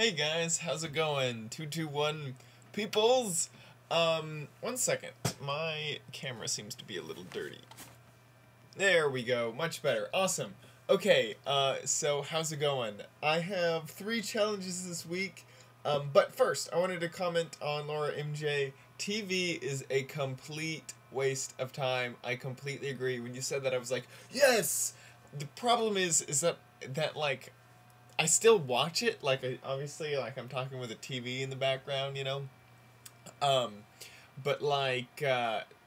Hey guys, how's it going? 221 peoples? 1 second. My camera seems to be a little dirty. There we go. Much better. Awesome. Okay, so how's it going? I have 3 challenges this week. But first, I wanted to comment on Laura MJ. TV is a complete waste of time. I completely agree. When you said that, I was like, yes! The problem is that like, I still watch it, like, obviously, like, I'm talking with a TV in the background, you know? But, like,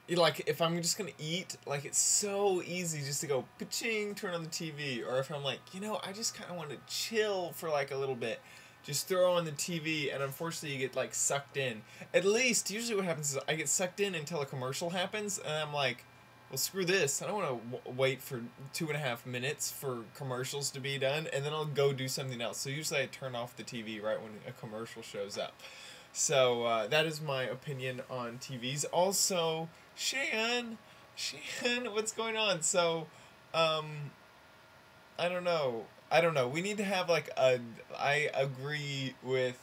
if I'm just gonna eat, like, it's so easy just to go, pa-ching, turn on the TV, or if I'm like, you know, I just kind of want to chill for, like, a little bit, just throw on the TV, and unfortunately you get, like, sucked in. At least, usually what happens is I get sucked in until a commercial happens, and I'm like, well, screw this. I don't want to wait for 2.5 minutes for commercials to be done, and then I'll go do something else. So usually I turn off the TV right when a commercial shows up. So that is my opinion on TVs. Also, Shan, what's going on? So, I don't know. We need to have like I agree with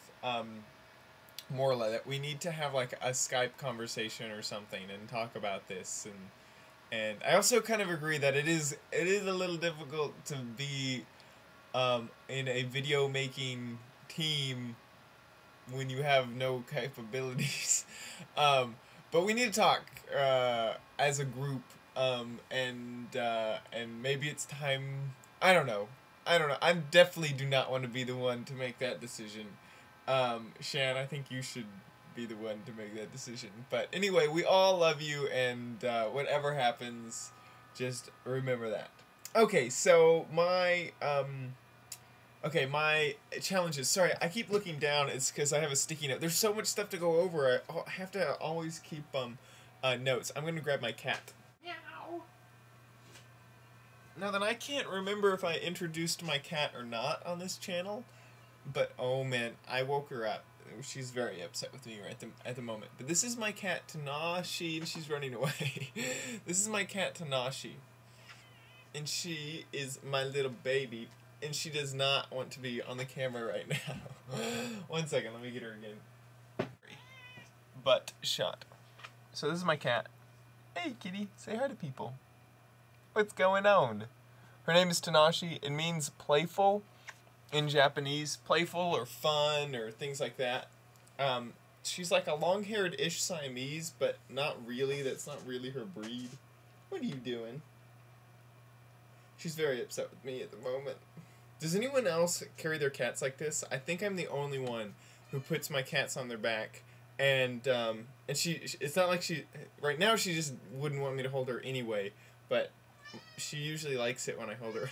Morla that we need to have like a Skype conversation or something and talk about this. And I also kind of agree that it is a little difficult to be in a video making team when you have no capabilities. But we need to talk as a group, and maybe it's time. I don't know. I definitely do not want to be the one to make that decision. Shan, I think you should be the one to make that decision. But anyway, we all love you, and whatever happens, just remember that. Okay, so my challenges. Sorry, I keep looking down. It's because I have a sticky note. There's so much stuff to go over. I have to always keep notes. I'm gonna grab my cat. Meow. Now then, I can't remember if I introduced my cat or not on this channel, but oh man, I woke her up. She's very upset with me right at the moment. But this is my cat, Tanashi, and she's running away. This is my cat, Tanashi. And she is my little baby. And she does not want to be on the camera right now. 1 second, let me get her again. Butt shot. So this is my cat. Hey kitty, say hi to people. What's going on? Her name is Tanashi. It means playful in Japanese, playful or fun or things like that. She's like a long-haired-ish Siamese, but not really. That's not really her breed. What are you doing? She's very upset with me at the moment. Does anyone else carry their cats like this? I think I'm the only one who puts my cats on their back, and it's not like right now she just wouldn't want me to hold her anyway, but she usually likes it when I hold her.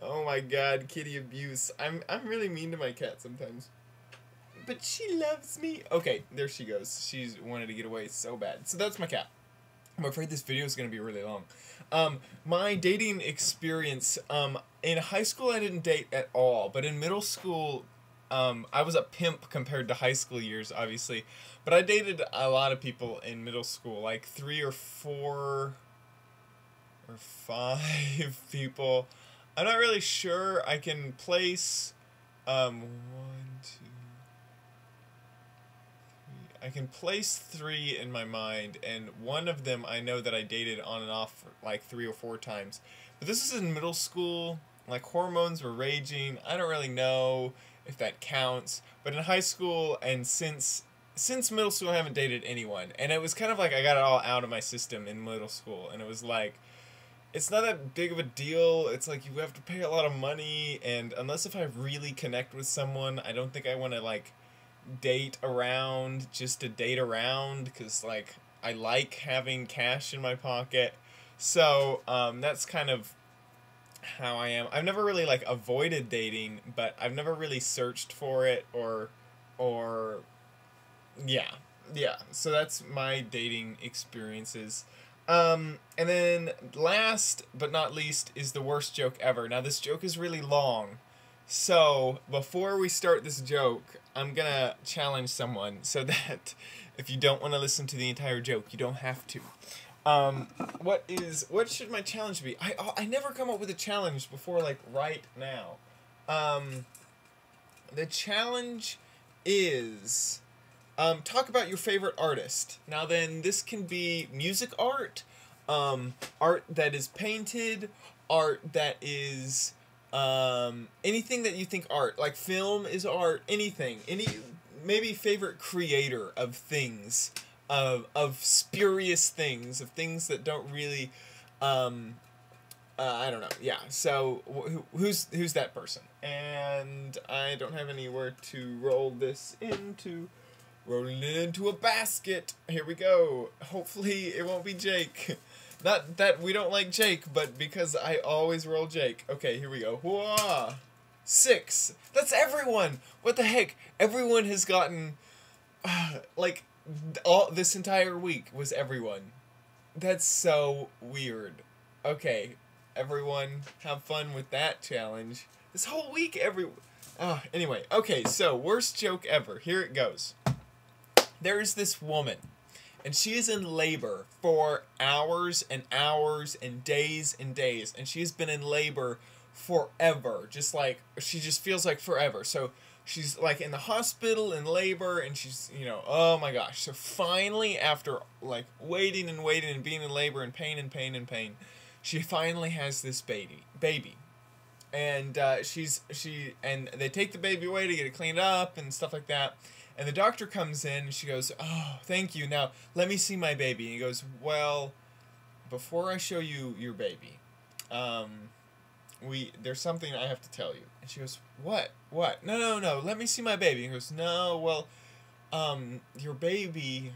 Oh my god, kitty abuse. I'm really mean to my cat sometimes. But she loves me. Okay, there she goes. She's wanted to get away so bad. So that's my cat. I'm afraid this video is going to be really long. My dating experience, in high school I didn't date at all, but in middle school, I was a pimp compared to high school years, obviously. But I dated a lot of people in middle school, like 3 or 4 or 5 people. I'm not really sure. I can place 1, 2, 3. I can place 3 in my mind, and one of them I know that I dated on and off for like 3 or 4 times. But this is in middle school. Like, hormones were raging. I don't really know if that counts. But in high school and since middle school, I haven't dated anyone. And it was kind of like I got it all out of my system in middle school. And it was like, it's not that big of a deal. It's like you have to pay a lot of money, and unless if I really connect with someone, I don't think I want to like date around just to date around, because like I like having cash in my pocket. So that's kind of how I am. I've never really like avoided dating, but I've never really searched for it or yeah. So that's my dating experiences. And then last but not least is the worst joke ever. Now this joke is really long, so before we start this joke, I'm gonna challenge someone so that if you don't want to listen to the entire joke, you don't have to. What should my challenge be? I never come up with a challenge before, like, right now. The challenge is talk about your favorite artist. Now then, this can be music art, art that is painted, art that is anything that you think art. Like film is art, anything. Maybe favorite creator of things, of spurious things, of things that don't really I don't know. Yeah. So who's that person? And I don't have anywhere to roll this into. Rolling it into a basket. Here we go. Hopefully it won't be Jake. Not that we don't like Jake, but because I always roll Jake. Okay, here we go. Whoa! 6. That's everyone. What the heck? Everyone has gotten like all this entire week was everyone. That's so weird. Okay, everyone have fun with that challenge. This whole week anyway, okay, so worst joke ever. Here it goes. There is this woman, and she is in labor for hours and hours and days, and she has been in labor forever. Just like, she just feels like forever. So she's like in the hospital in labor, and she's, oh my gosh. So finally, after like waiting and waiting and being in labor and pain, she finally has this baby. And and they take the baby away to get it cleaned up and stuff like that. And the doctor comes in and she goes, "Oh, thank you. Now, let me see my baby." And he goes, "Well, before I show you your baby, there's something I have to tell you." And she goes, "What? What? No. Let me see my baby." And he goes, "No, well, your baby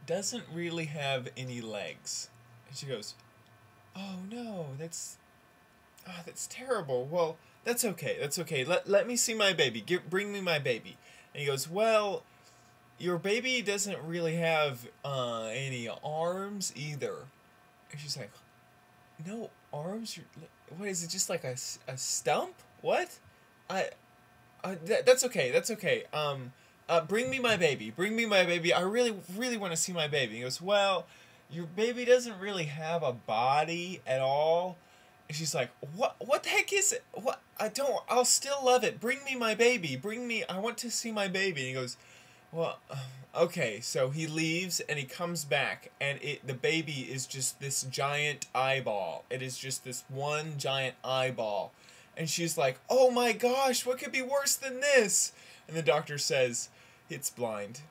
doesn't really have any legs." And she goes, "Oh, no, that's terrible. Well, that's okay. Let me see my baby. Bring me my baby." And he goes, "Well, your baby doesn't really have any arms either." And she's like, "No arms? What is it? Just like a stump? What? That's okay. Bring me my baby. I really want to see my baby." And he goes, "Well, your baby doesn't really have a body at all." And she's like, What the heck is it? What? I'll still love it. Bring me my baby. I want to see my baby." And he goes, "Well, okay." So he leaves and he comes back, and the baby is just this giant eyeball. It is just this one giant eyeball. And she's like, "Oh my gosh, what could be worse than this?" And the doctor says, "It's blind."